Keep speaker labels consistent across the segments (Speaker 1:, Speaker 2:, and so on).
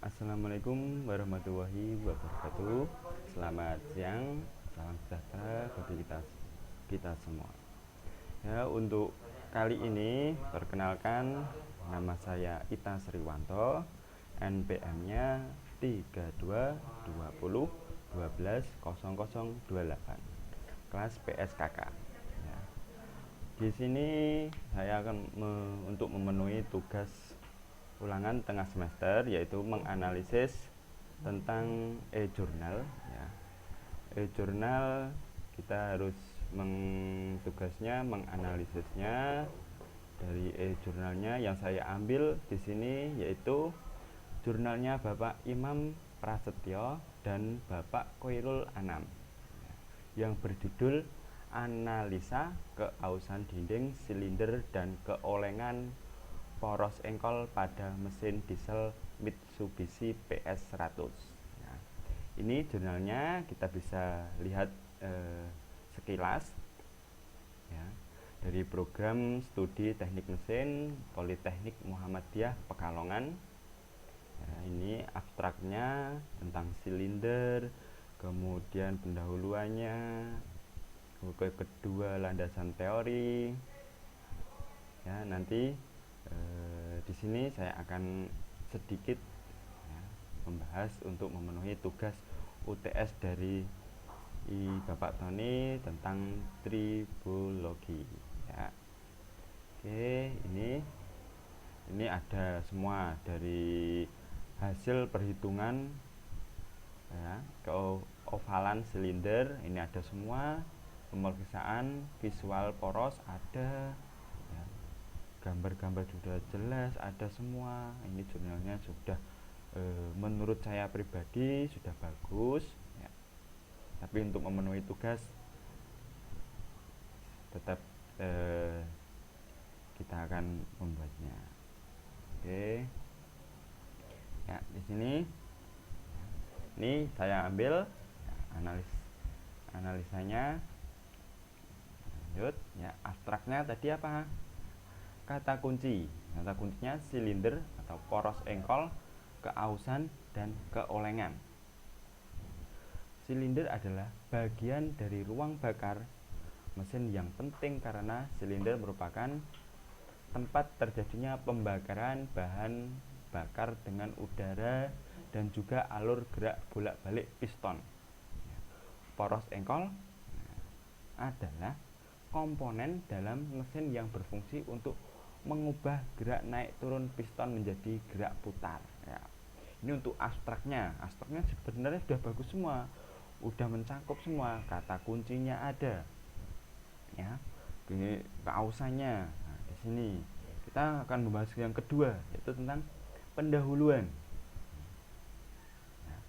Speaker 1: Assalamualaikum warahmatullahi wabarakatuh. Selamat siang, salam sejahtera bagi kita kita semua. Ya, untuk kali ini perkenalkan, nama saya Ita Sriwanto, NPM-nya 3220120028, kelas PSKK. Ya. Di sini saya akan untuk memenuhi tugas ulangan tengah semester, yaitu menganalisis tentang e-jurnal. Ya. E-jurnal kita harus tugasnya menganalisisnya dari e-jurnalnya yang saya ambil di sini, yaitu jurnalnya Bapak Imam Prasetyo dan Bapak Koirul Anam, yang berjudul Analisa Keausan Dinding Silinder dan Keolengan Poros Engkol pada Mesin Diesel Mitsubishi PS100. Nah, ini jurnalnya kita bisa lihat sekilas, ya, dari program studi teknik mesin Politeknik Muhammadiyah Pekalongan. Ya, ini abstraknya tentang silinder, kemudian pendahuluannya, kedua landasan teori. Ya, nanti di sini saya akan sedikit, ya, membahas untuk memenuhi tugas UTS dari Bapak Tony tentang tribologi. Ya. Oke, ini ada semua dari hasil perhitungan, ya, keovalan silinder. Ini ada semua, pemeriksaan visual poros ada, ya, gambar-gambar sudah jelas, ada semua. Ini jurnalnya sudah menurut saya pribadi sudah bagus, ya. Tapi untuk memenuhi tugas tetap kita akan membuatnya. Oke. Ya, di sini ini saya ambil, ya, analisanya. Lanjut, ya, abstraknya tadi apa? Kata kuncinya silinder atau poros engkol, keausan, dan keolengan. Silinder adalah bagian dari ruang bakar mesin yang penting karena silinder merupakan tempat terjadinya pembakaran bahan bakar dengan udara dan juga alur gerak bolak-balik piston. Poros engkol adalah komponen dalam mesin yang berfungsi untuk mengubah gerak naik turun piston menjadi gerak putar. Ya. Ini untuk abstraknya sebenarnya sudah bagus semua, udah mencakup semua, kata kuncinya ada, ya, keausannya. Nah, di sini kita akan membahas yang kedua, yaitu tentang pendahuluan. Nah,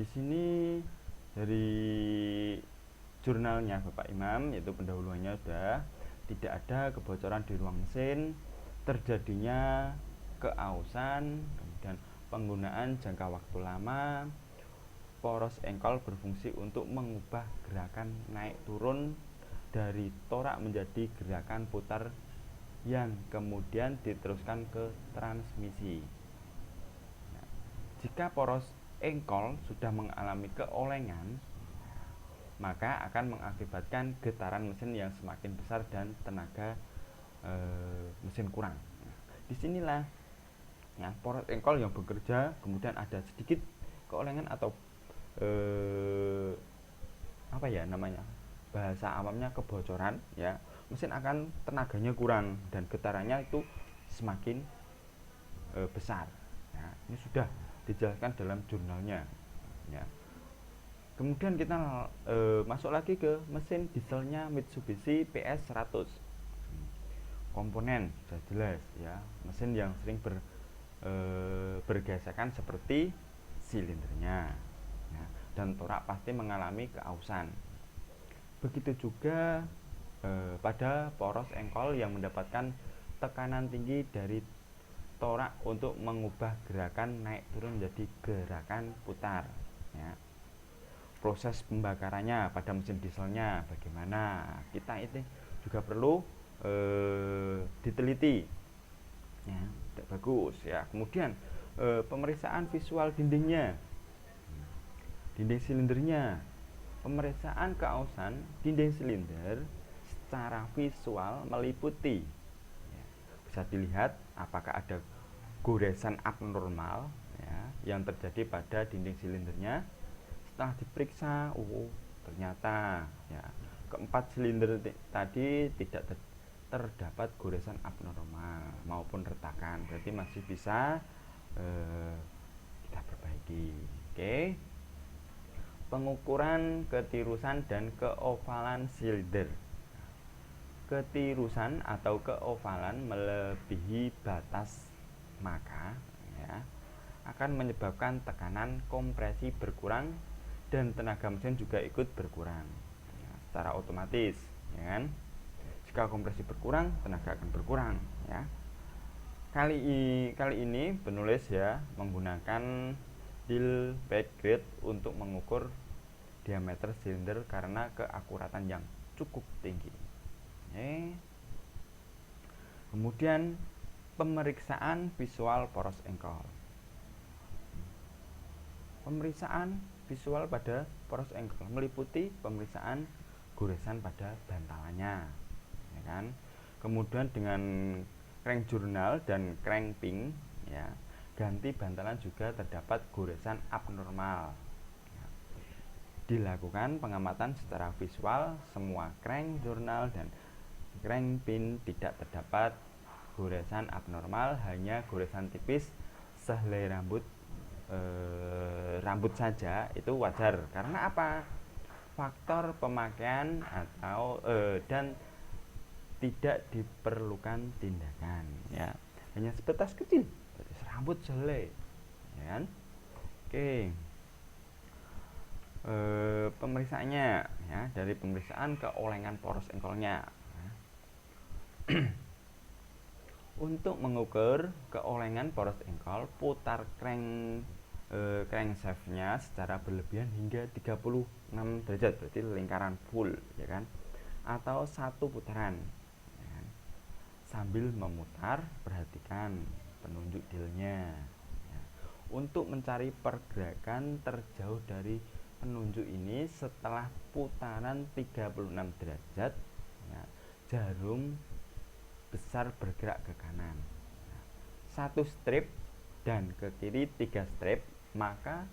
Speaker 1: di sini dari jurnalnya Bapak Imam, yaitu pendahuluannya sudah tidak ada kebocoran di ruang mesin, terjadinya keausan, kemudian penggunaan jangka waktu lama, poros engkol berfungsi untuk mengubah gerakan naik turun dari torak menjadi gerakan putar yang kemudian diteruskan ke transmisi. Nah, jika poros engkol sudah mengalami keolengan, maka akan mengakibatkan getaran mesin yang semakin besar dan tenaga mesin kurang. Nah, disinilah, ya, poros engkol yang bekerja kemudian ada sedikit keolengan atau apa ya namanya, bahasa awamnya kebocoran, ya, mesin akan tenaganya kurang dan getarannya itu semakin besar. Ya, ini sudah dijelaskan dalam jurnalnya, ya. Kemudian kita masuk lagi ke mesin dieselnya Mitsubishi PS100. Komponen sudah jelas, ya, mesin yang sering bergesekan seperti silindernya, ya, dan torak pasti mengalami keausan. Begitu juga pada poros engkol yang mendapatkan tekanan tinggi dari torak untuk mengubah gerakan naik turun menjadi gerakan putar, ya. Proses pembakarannya pada mesin dieselnya bagaimana, kita itu juga perlu diteliti, ya, tidak bagus, ya. Kemudian pemeriksaan visual dinding silindernya. Pemeriksaan keausan dinding silinder secara visual meliputi, bisa dilihat apakah ada goresan abnormal yang terjadi pada dinding silindernya. Setelah diperiksa, ternyata keempat silinder tadi tidak terdapat goresan abnormal maupun retakan, berarti masih bisa kita perbaiki. Oke. Pengukuran ketirusan dan keovalan silinder. Ketirusan atau keovalan melebihi batas, maka akan menyebabkan tekanan kompresi berkurang dan tenaga mesin juga ikut berkurang secara otomatis, kan? Jika kompresi berkurang, tenaga akan berkurang, Kali ini penulis menggunakan Dilbach grid untuk mengukur diameter silinder karena keakuratan yang cukup tinggi. Kemudian pemeriksaan visual poros engkol. Pemeriksaan visual pada poros engkol meliputi pemeriksaan goresan pada bantalannya, kan? Kemudian dengan crank jurnal dan crank pin, ganti bantalan juga terdapat goresan abnormal. Dilakukan pengamatan secara visual, semua crank jurnal dan crank pin tidak terdapat goresan abnormal, hanya goresan tipis sehelai rambut saja, itu wajar. Karena apa? Faktor pemakaian atau dan tidak diperlukan tindakan, hanya sebatas kecil, rambut sehelai, kan? Oke. Pemeriksaannya dari pemeriksaan keolengan poros engkolnya. Untuk mengukur keolengan poros engkol, putar crankshaft-nya secara berlebihan hingga 36 derajat, berarti lingkaran full, kan? Atau satu putaran, sambil memutar, perhatikan penunjuk dialnya untuk mencari pergerakan terjauh dari penunjuk ini. Setelah putaran 36 derajat, jarum besar bergerak ke kanan 1 strip dan ke kiri 3 strip, maka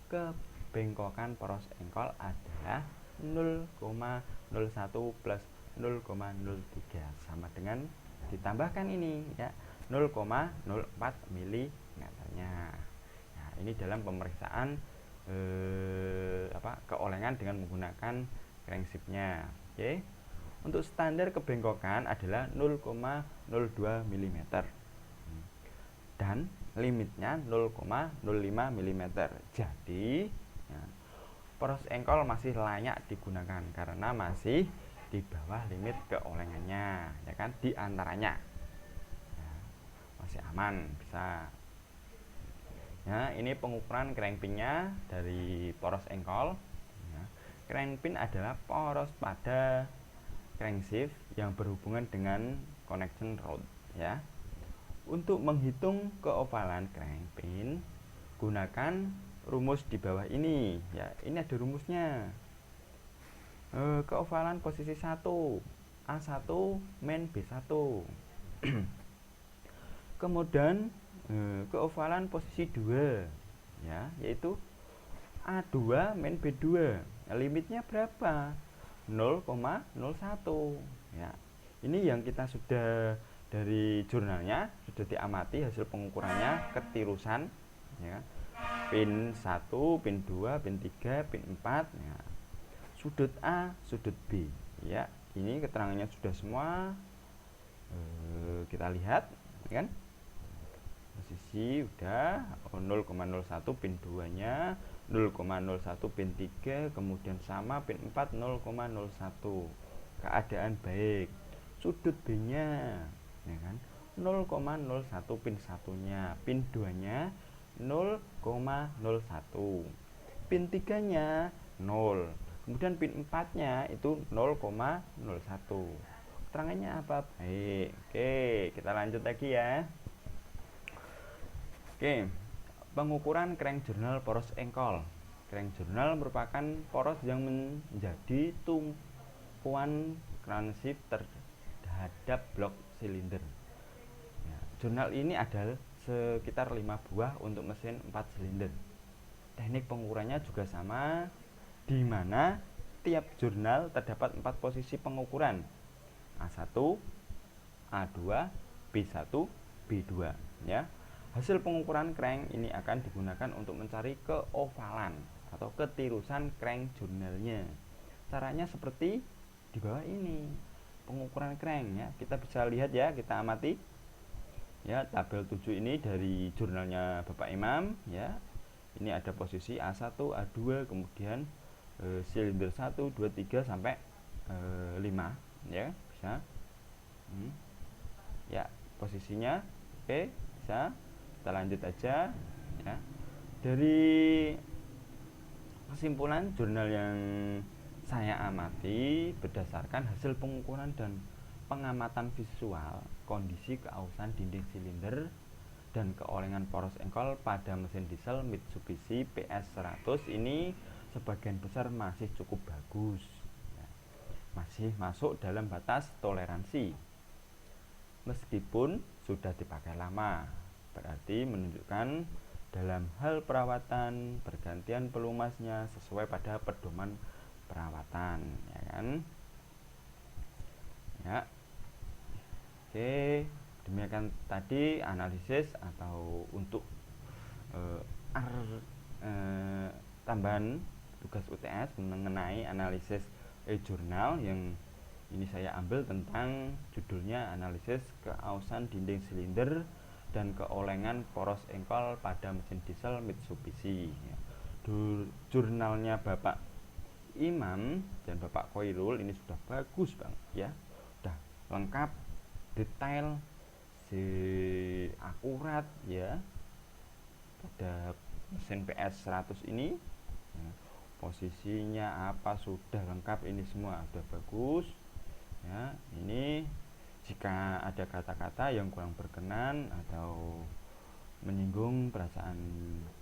Speaker 1: kebengkokan poros engkol adalah 0,01 plus 0,03 sama dengan ditambahkan ini 0,04 mm nya. Ini dalam pemeriksaan keolengan dengan menggunakan crankshaft-nya. Oke. Untuk standar kebengkokan adalah 0,02 mm dan limitnya 0,05 mm. Jadi poros engkol masih layak digunakan karena masih di bawah limit keolengannya, kan? Di antaranya masih aman, bisa. Ini pengukuran crank pin-nya dari poros engkol. Crank pin adalah poros pada crankshaft yang berhubungan dengan connection rod, Untuk menghitung keovalan crank pin, gunakan rumus di bawah ini, Ini ada rumusnya. Keovalan posisi 1 A1 min B1. Kemudian keovalan posisi 2, yaitu A2 min B2. Limitnya berapa? 0,01. Ini yang kita sudah dari jurnalnya sudah diamati hasil pengukurannya, ketirusan, pin 1, pin 2, pin 3, pin 4, sudut A, sudut B, Ini keterangannya sudah semua. Kita lihat, kan? Posisi udah 0,01 pin 2 nya, 0,01 pin 3, kemudian sama pin 4 0,01. Keadaan baik. Sudut B nya, kan? 0,01 pin 1 nya, pin 2 nya 0,01, pin 3 nya 0, kemudian pin 4 nya itu 0,01. Keterangannya apa? Baik. Oke, kita lanjut lagi ya. Oke, Pengukuran crank jurnal poros engkol. Crank jurnal merupakan poros yang menjadi tumpuan kransip terhadap blok silinder. Ya, jurnal ini ada sekitar 5 buah untuk mesin 4 silinder. Teknik pengukurannya juga sama, di mana tiap jurnal terdapat 4 posisi pengukuran: A1, A2, B1, B2 ya. Hasil pengukuran crank ini akan digunakan untuk mencari keovalan atau ketirusan crank jurnalnya. Caranya seperti di bawah ini. Pengukuran crank ya, kita bisa lihat ya, kita amati ya. Tabel 7 ini dari jurnalnya Bapak Imam ya. Ini ada posisi A1, A2, kemudian silinder 1, 2, 3 sampai 5 ya, bisa. Ya, posisinya oke, bisa. Kita lanjut aja ya. Dari kesimpulan jurnal yang saya amati berdasarkan hasil pengukuran dan pengamatan visual kondisi keausan dinding silinder dan keolengan poros engkol pada mesin diesel Mitsubishi PS100 ini sebagian besar masih cukup bagus ya. Masih masuk dalam batas toleransi meskipun sudah dipakai lama, berarti menunjukkan dalam hal perawatan pergantian pelumasnya sesuai pada pedoman perawatan ya kan ya. Oke, demikian tadi analisis atau untuk tambahan tugas UTS mengenai analisis e-jurnal yang ini saya ambil tentang judulnya analisis keausan dinding silinder dan keolengan poros engkol pada mesin diesel Mitsubishi ya. Jurnalnya Bapak Imam dan Bapak Koirul ini sudah bagus bang ya, sudah lengkap, detail, akurat ya pada mesin PS100 ini ya. Posisinya apa sudah lengkap, ini semua sudah bagus ya. Ini jika ada kata-kata yang kurang berkenan atau menyinggung perasaan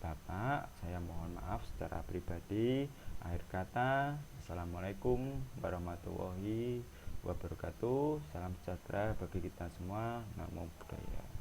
Speaker 1: Bapak, saya mohon maaf secara pribadi. Akhir kata, assalamualaikum warahmatullahi wabarakatuh. Salam sejahtera bagi kita semua. Namo Buddhaya.